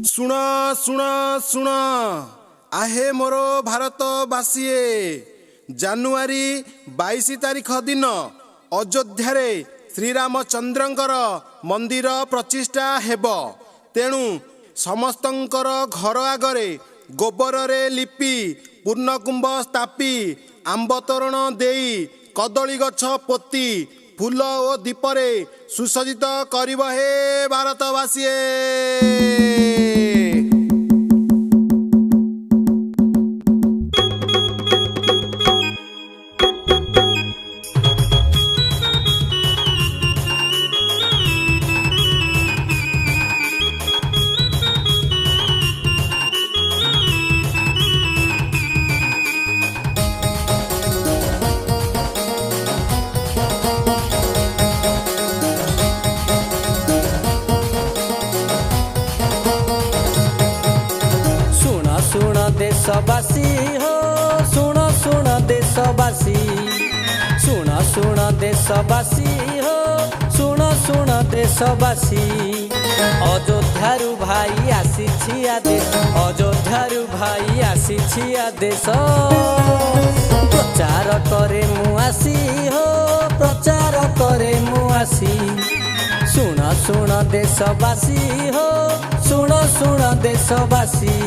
ଶୁଣ ଶୁଣ ଶୁଣ ଆହେ ମୋର ଭାରତବାସୀଏ, ଜାନୁଆରୀ 22 ତାରିଖ ଦିନ ଅଯୋଧ୍ୟାରେ ଶ୍ରୀରାମଚନ୍ଦ୍ରଙ୍କର ମନ୍ଦିର ପ୍ରତିଷ୍ଠା ହେବ। ତେଣୁ ସମସ୍ତଙ୍କର ଘର ଆଗରେ ଗୋବରରେ ଲିପି ପୂର୍ଣ୍ଣକୁମ୍ଭ ସ୍ଥାପି ଆମ୍ବ ତୋରଣ ଦେଇ କଦଳୀ ଗଛ ପୋତି ଫୁଲ ଓ ଦୀପରେ ସୁସଜ୍ଜିତ କରିବ ହେ ଭାରତବାସୀଏ। सुन देशवासी हो, सुन सुन देशवासी, सुन सुन देशवासी हो, सुन सुन देशवासी। अयोध्यारू भाई आसीछि आदेश, अयोध्यारू भाई आसीछि आदेश। प्रचार करे मु आसी हो, प्रचार करे मु आसी। सुन सुन देशवासी हो, सुन सुन देशवासी।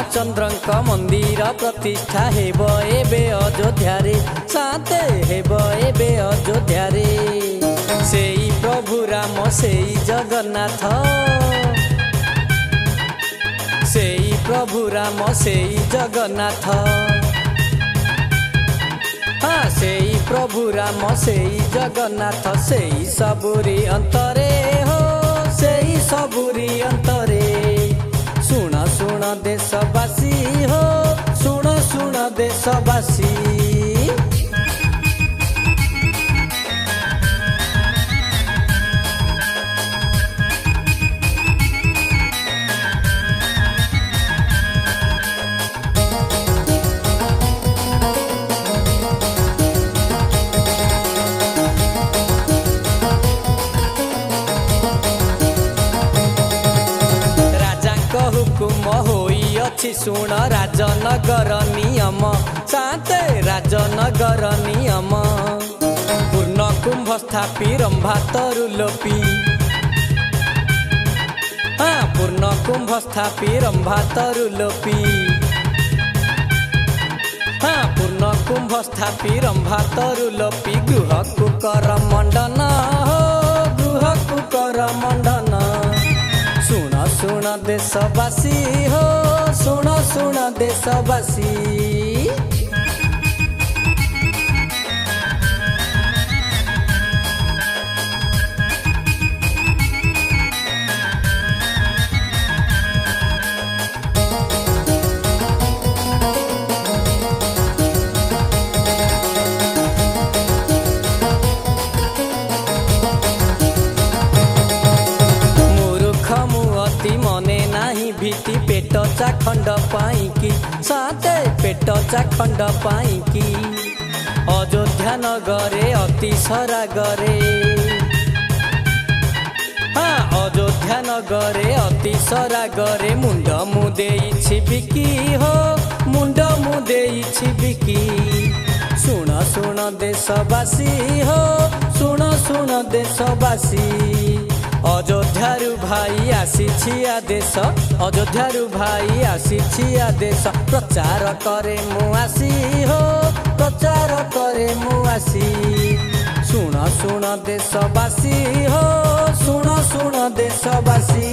चंद्रଙ୍କ मंदिर प्रतिष्ठा हेब एबे अयोध्यारे, शांते हेब एबे अयोध्यारे। सेई प्रभु राम सेई जगन्नाथ, सेई प्रभु राम सेई जगन्नाथ। हाँ सेई प्रभु राम सेई जगन्नाथ। सेई सबुरी अंतरे हो, सेई सबुरी अंतरे। सुन सुन देशवासी हो, सुन सुन देशवासी। हुकुम होई अछि सुन राजनगर नियम, शांते राजनगर नियम। पूर्ण कुंभ स्थापी रंभा तरुलोपी, हाँ पूर्ण कुंभ स्थापी रंभा तरुलोपी। हाँ पूर्ण कुंभ स्थापी रंभा तरुलोपी। गृह कुकर मंडन हो, गृह कुकर मंडन। सुन सुन देशवासी हो, सुन सुन देशवासी। मने नाही भीति पेट चाखंड पाईकी, साते पेट चाखंड पाईकी। अयोध्या नगरे अति सरागरे, हाँ अयोध्या नगरे अति सरागरे। मुंड मु देइछि बिकी हो, मुंड मु देइछि बिकी। सुन सुन देशवासी हो, सुन सुन देशवासी। अयोध्यारू भाई आसीछि आदेश, अयोध्यारू भाई आसीछि आदेश। प्रचार करे मु आसी हो, प्रचार करे मु आसी। सुन सुन देशवासी हो, सुन सुन देशवासी।